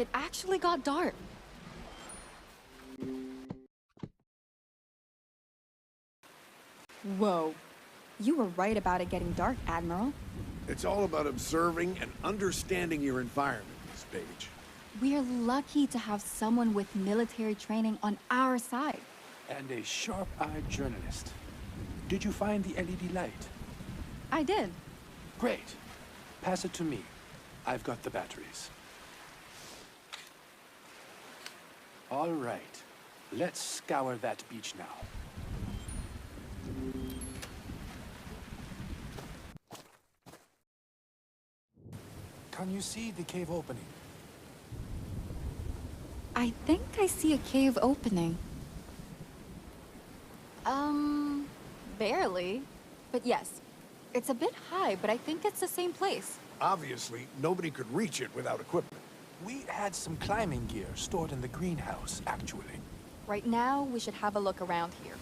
It actually got dark. Whoa. You were right about it getting dark, Admiral. It's all about observing and understanding your environment, Miss Page. We're lucky to have someone with military training on our side. And a sharp-eyed journalist. Did you find the LED light? I did. Great. Pass it to me. I've got the batteries. All right. Let's scour that beach now. Can you see the cave opening? I think I see a cave opening. Barely. But yes, it's a bit high, but I think it's the same place. Obviously, nobody could reach it without equipment. We had some climbing gear stored in the greenhouse, actually. Right now, we should have a look around here.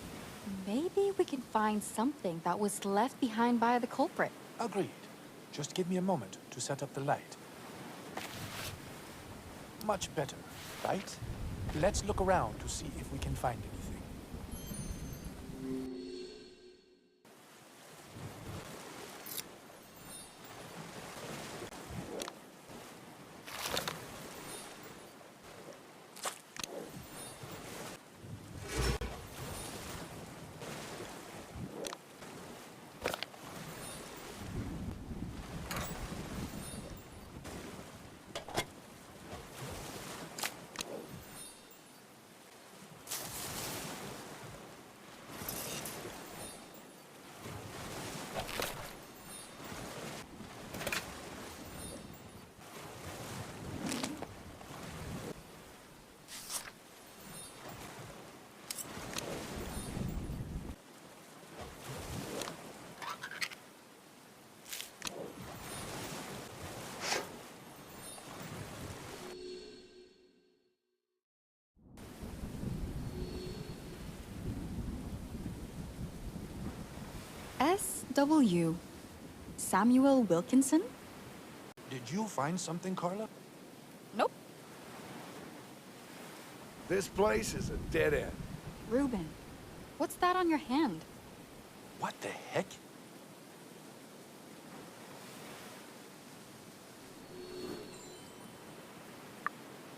Maybe we can find something that was left behind by the culprit. Agreed. Just give me a moment to set up the light. Much better, right? Let's look around to see if we can find anything. S.W. Samuel Wilkinson? Did you find something, Carla? Nope. This place is a dead end. Ruben, what's that on your hand? What the heck?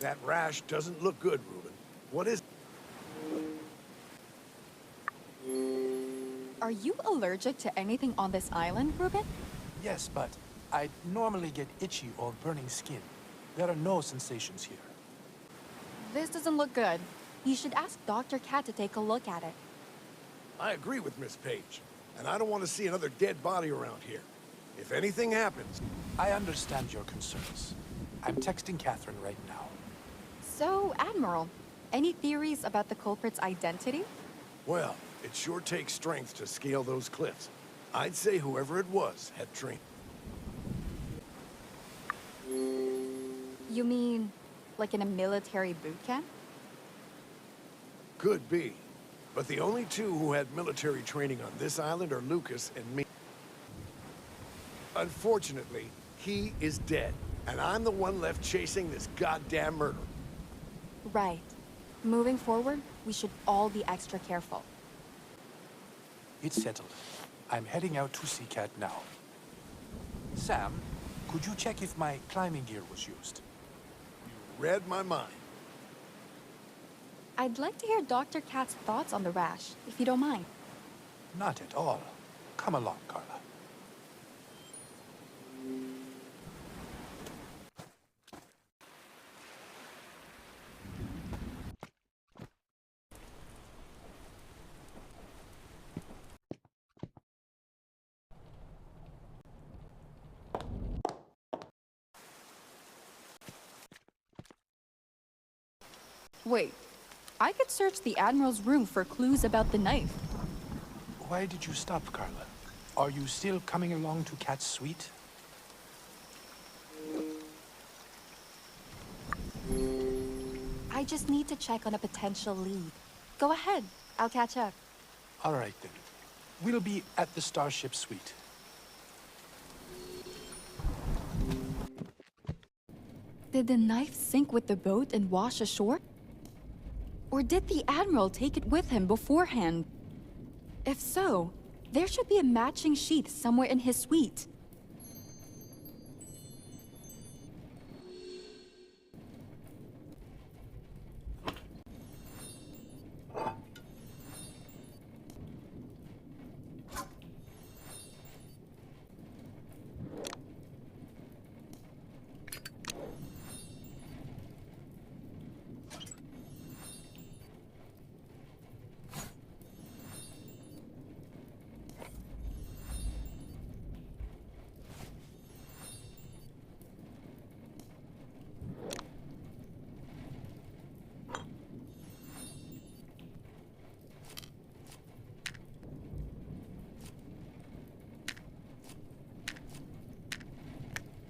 That rash doesn't look good, Ruben. What is... Are you allergic to anything on this island, Ruben? Yes, but I normally get itchy or burning skin. There are no sensations here. This doesn't look good. You should ask Dr. Cat to take a look at it. I agree with Miss Page, and I don't want to see another dead body around here. If anything happens... I understand your concerns. I'm texting Catherine right now. So, Admiral, any theories about the culprit's identity? Well, it sure takes strength to scale those cliffs. I'd say whoever it was had training. You mean, like in a military boot camp? Could be. But the only two who had military training on this island are Lucas and me. Unfortunately, he is dead, and I'm the one left chasing this goddamn murderer. Right. Moving forward, we should all be extra careful. It's settled. I'm heading out to see Cat now. Sam, could you check if my climbing gear was used? You read my mind. I'd like to hear Dr. Cat's thoughts on the rash, if you don't mind. Not at all. Come along, Carla. Wait, I could search the Admiral's room for clues about the knife. Why did you stop, Carla? Are you still coming along to Cat's suite? I just need to check on a potential lead. Go ahead, I'll catch up. All right, then. We'll be at the Starship suite. Did the knife sink with the boat and wash ashore? Or did the Admiral take it with him beforehand? If so, there should be a matching sheath somewhere in his suite.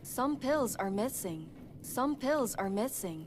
Some pills are missing. Some pills are missing.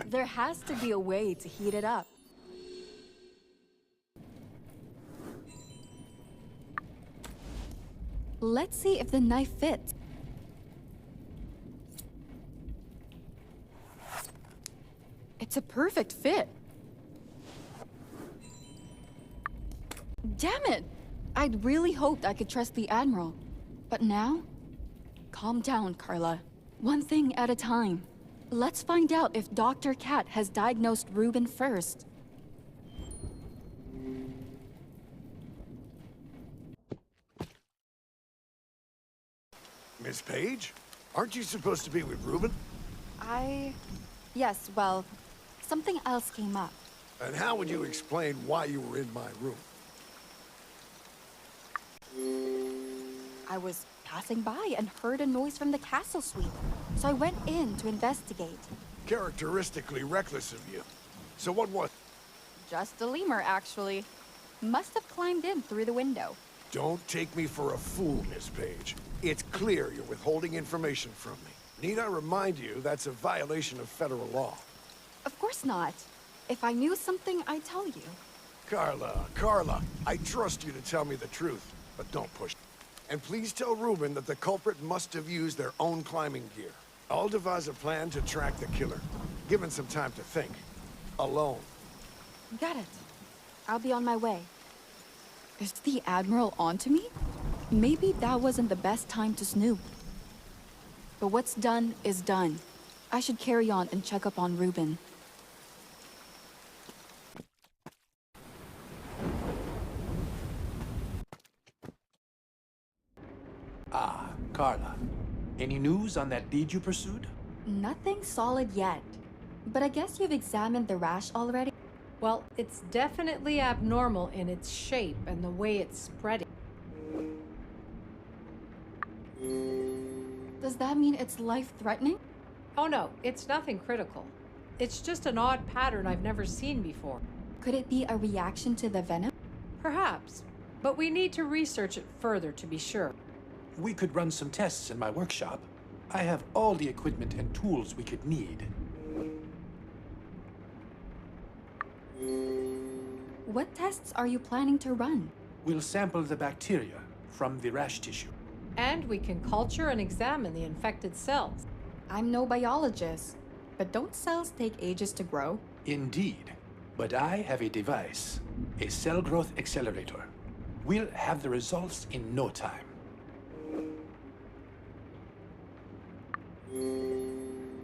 There has to be a way to heat it up. Let's see if the knife fits. It's a perfect fit. Damn it! I'd really hoped I could trust the Admiral. But now? Calm down, Carla. One thing at a time. Let's find out if Dr. Cat has diagnosed Ruben first. Miss Page? Aren't you supposed to be with Ruben? Yes, well, something else came up. And how would you explain why you were in my room? I was passing by and heard a noise from the castle suite, so I went in to investigate. Characteristically reckless of you. So what was... Just a lemur, actually. Must have climbed in through the window. Don't take me for a fool, Miss Page. It's clear you're withholding information from me. Need I remind you that's a violation of federal law? Of course not. If I knew something, I'd tell you. Carla, I trust you to tell me the truth, but don't push. And please tell Ruben that the culprit must have used their own climbing gear. I'll devise a plan to track the killer. Given some time to think. Alone. Got it. I'll be on my way. Is the Admiral onto me? Maybe that wasn't the best time to snoop. But what's done is done. I should carry on and check up on Ruben. Ah, Carla. Any news on that lead you pursued? Nothing solid yet. But I guess you've examined the rash already? Well, it's definitely abnormal in its shape and the way it's spreading. Does that mean it's life-threatening? Oh no, it's nothing critical. It's just an odd pattern I've never seen before. Could it be a reaction to the venom? Perhaps, but we need to research it further to be sure. We could run some tests in my workshop. I have all the equipment and tools we could need. What tests are you planning to run? We'll sample the bacteria from the rash tissue. And we can culture and examine the infected cells. I'm no biologist, but don't cells take ages to grow? Indeed. But I have a device, a cell growth accelerator. We'll have the results in no time.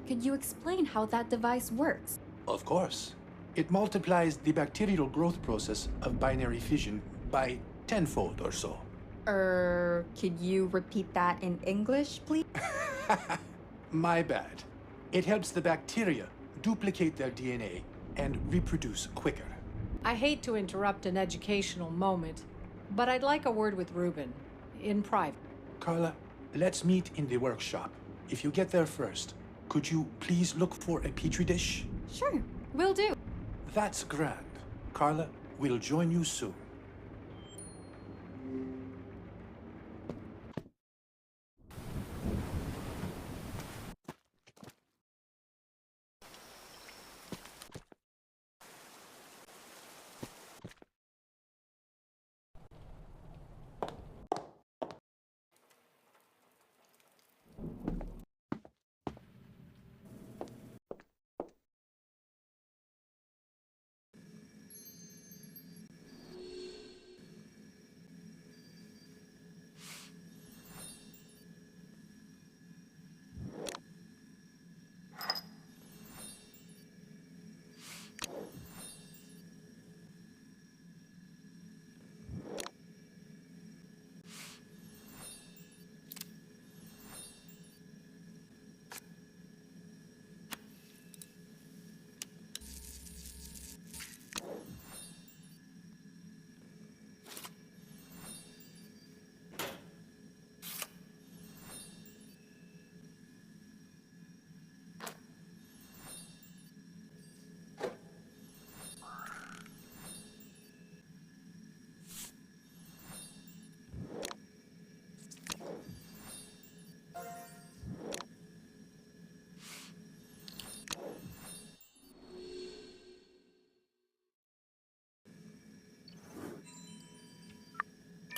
Could you explain how that device works? Of course. It multiplies the bacterial growth process of binary fission by tenfold or so. Could you repeat that in English, please? My bad. It helps the bacteria duplicate their DNA and reproduce quicker. I hate to interrupt an educational moment, but I'd like a word with Ruben, in private. Carla, let's meet in the workshop. If you get there first, could you please look for a petri dish? Sure, will do. That's grand. Carla, we'll join you soon.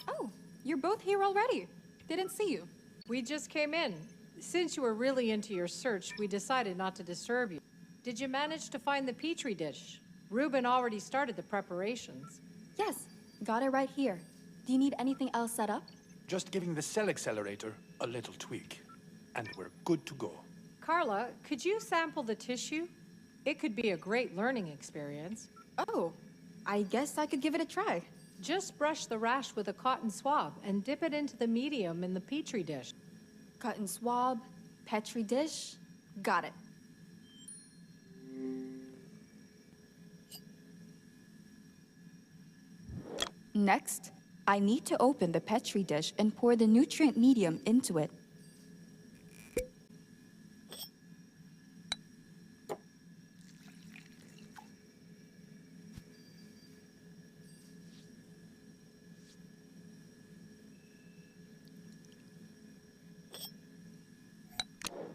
Oh, you're both here already. Didn't see you. We just came in. Since you were really into your search, we decided not to disturb you. Did you manage to find the petri dish? Ruben already started the preparations. Yes, got it right here. Do you need anything else set up? Just giving the cell accelerator a little tweak, and we're good to go. Carla, could you sample the tissue? It could be a great learning experience. Oh, I guess I could give it a try. Just brush the rash with a cotton swab and dip it into the medium in the petri dish. Cotton swab, petri dish. Got it. Next, I need to open the petri dish and pour the nutrient medium into it.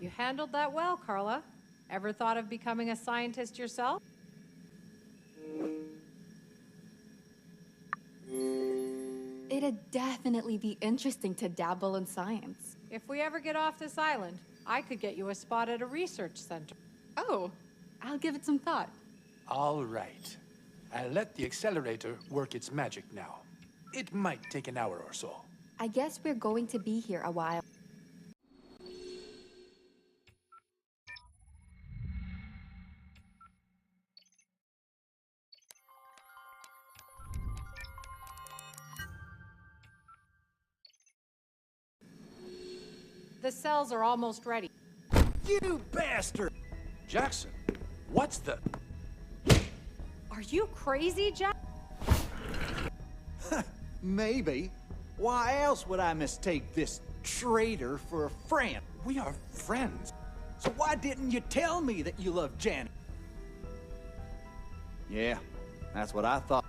You handled that well, Carla. Ever thought of becoming a scientist yourself? It'd definitely be interesting to dabble in science. If we ever get off this island, I could get you a spot at a research center. Oh, I'll give it some thought. All right. I'll let the accelerator work its magic now. It might take an hour or so. I guess we're going to be here a while. The cells are almost ready. You bastard! Jackson, what's the... Are you crazy, Jack? Maybe. Why else would I mistake this traitor for a friend? We are friends. So why didn't you tell me that you loved Janet? Yeah, that's what I thought.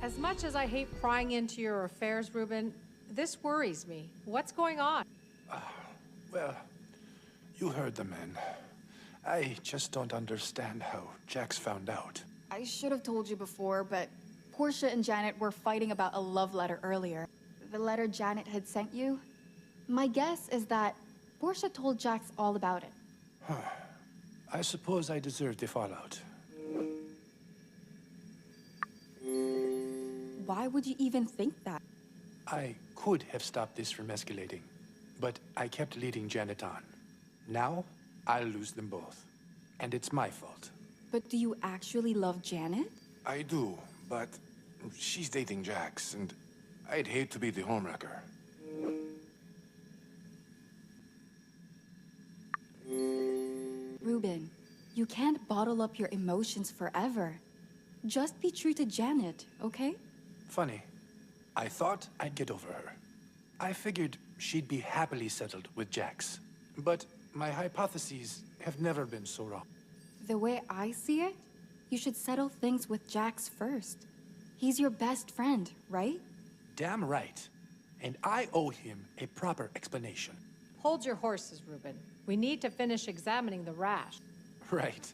As much as I hate prying into your affairs, Ruben, this worries me. What's going on? Well, you heard the men. I just don't understand how Jax found out. I should have told you before, but Portia and Janet were fighting about a love letter earlier. The letter Janet had sent you? My guess is that Portia told Jax all about it. I suppose I deserve the fallout. Why would you even think that? I could have stopped this from escalating, but I kept leading Janet on. Now, I'll lose them both. And it's my fault. But do you actually love Janet? I do, but she's dating Jax, and I'd hate to be the homewrecker. Ruben, You can't bottle up your emotions forever. Just be true to Janet, okay? Funny. I thought I'd get over her. I figured she'd be happily settled with Jax. But my hypotheses have never been so wrong. The way I see it, you should settle things with Jax first. He's your best friend, right? Damn right. And I owe him a proper explanation. Hold your horses, Ruben. We need to finish examining the rash. Right.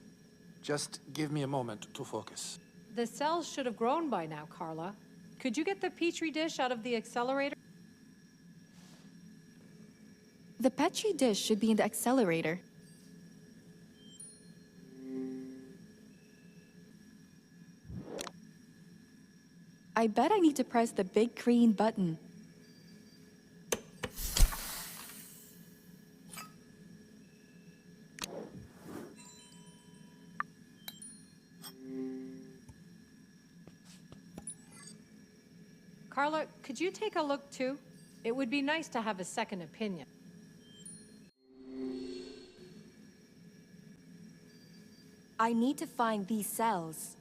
Just give me a moment to focus. The cells should have grown by now, Carla. Could you get the petri dish out of the accelerator? The petri dish should be in the accelerator. I bet I need to press the big green button. Carla, could you take a look too? It would be nice to have a second opinion. I need to find these cells.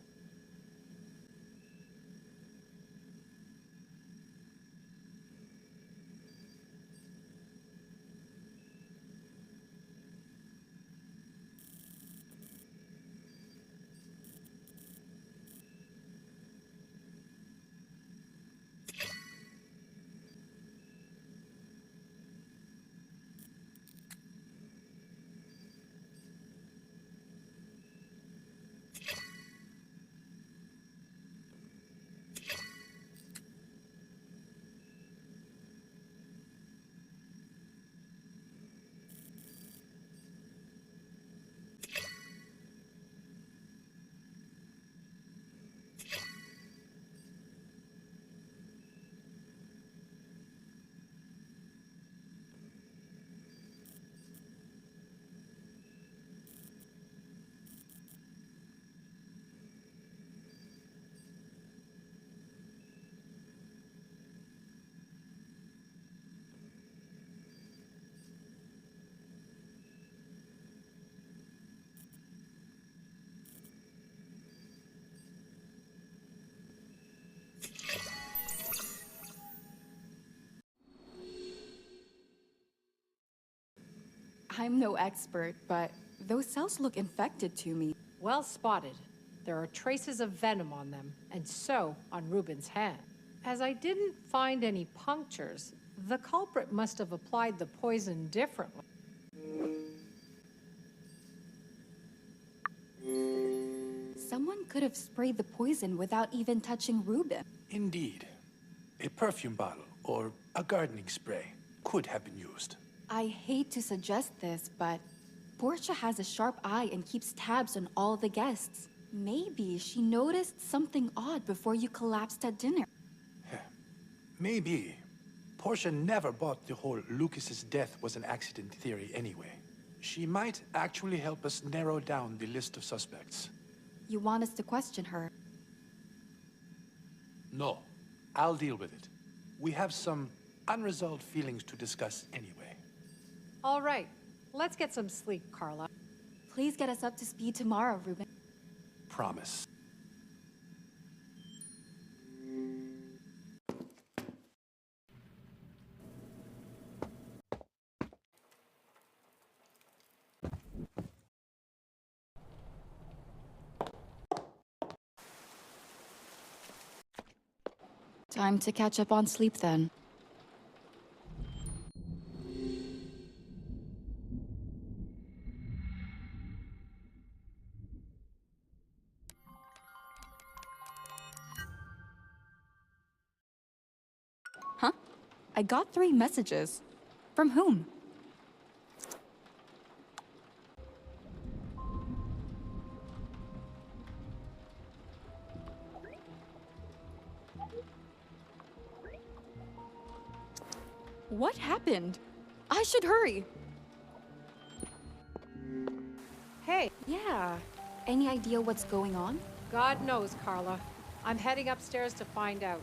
I'm no expert, but those cells look infected to me. Well spotted. There are traces of venom on them, and so on Ruben's hand. As I didn't find any punctures, the culprit must have applied the poison differently. Someone could have sprayed the poison without even touching Ruben. Indeed. A perfume bottle or a gardening spray could have been used. I hate to suggest this, but Portia has a sharp eye and keeps tabs on all the guests. Maybe she noticed something odd before you collapsed at dinner. Maybe. Portia never bought the whole Lucas's death was an accident theory anyway. She might actually help us narrow down the list of suspects. You want us to question her? No, I'll deal with it. We have some unresolved feelings to discuss anyway. All right, let's get some sleep, Carla. Please get us up to speed tomorrow, Ruben. Promise. Time to catch up on sleep then. Huh? I got 3 messages. From whom? What happened? I should hurry. Hey, Yeah. Any idea what's going on? God knows, Carla. I'm heading upstairs to find out.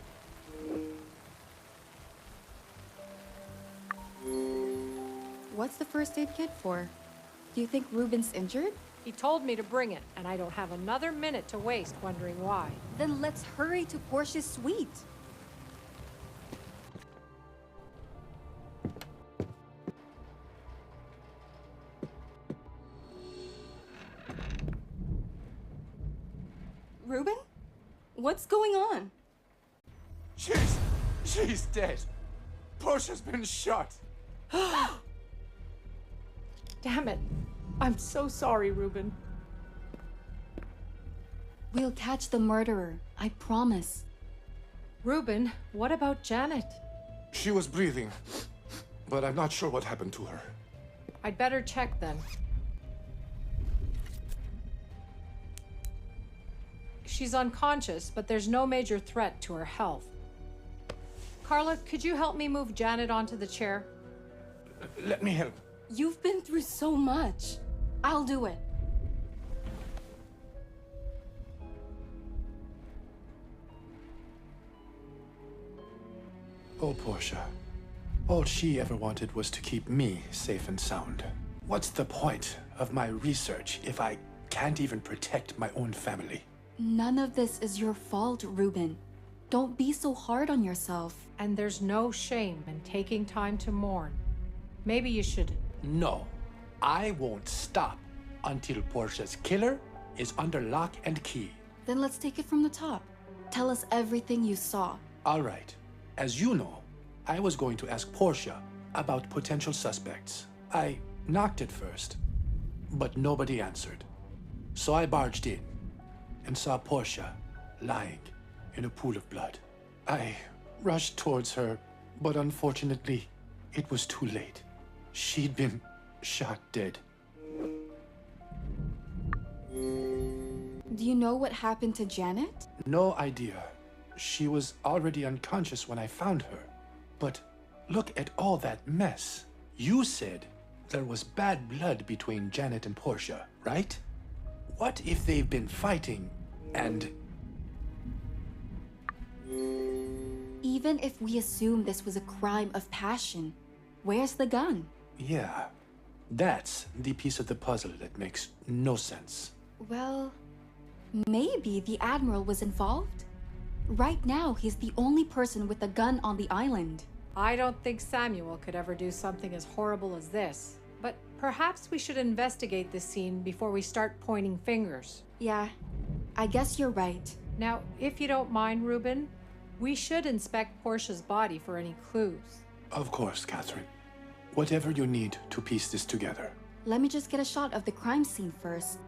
What's the first aid kit for? Do you think Ruben's injured? He told me to bring it, and I don't have another minute to waste wondering why. Then let's hurry to Portia's suite. Ruben? What's going on? She's dead. Portia's been shot. Damn it. I'm so sorry, Ruben. We'll catch the murderer, I promise. Ruben, what about Janet? She was breathing, but I'm not sure what happened to her. I'd better check then. She's unconscious, but there's no major threat to her health. Carla, could you help me move Janet onto the chair? Let me help. You've been through so much. I'll do it. Oh, Portia. All she ever wanted was to keep me safe and sound. What's the point of my research if I can't even protect my own family? None of this is your fault, Ruben. Don't be so hard on yourself. And there's no shame in taking time to mourn. Maybe you should... No, I won't stop until Portia's killer is under lock and key. Then let's take it from the top. Tell us everything you saw. All right. As you know, I was going to ask Portia about potential suspects. I knocked at first, but nobody answered. So I barged in and saw Portia lying in a pool of blood. I rushed towards her, but unfortunately, it was too late. She'd been shot dead. Do you know what happened to Janet? No idea. She was already unconscious when I found her. But look at all that mess. You said there was bad blood between Janet and Portia, right? What if they've been fighting and... Even if we assume this was a crime of passion, where's the gun? Yeah, that's the piece of the puzzle that makes no sense. Well, maybe the Admiral was involved? Right now, he's the only person with a gun on the island. I don't think Samuel could ever do something as horrible as this. But perhaps we should investigate this scene before we start pointing fingers. Yeah, I guess you're right. Now, if you don't mind, Ruben, we should inspect Portia's body for any clues. Of course, Catherine. Whatever you need to piece this together. Let me just get a shot of the crime scene first.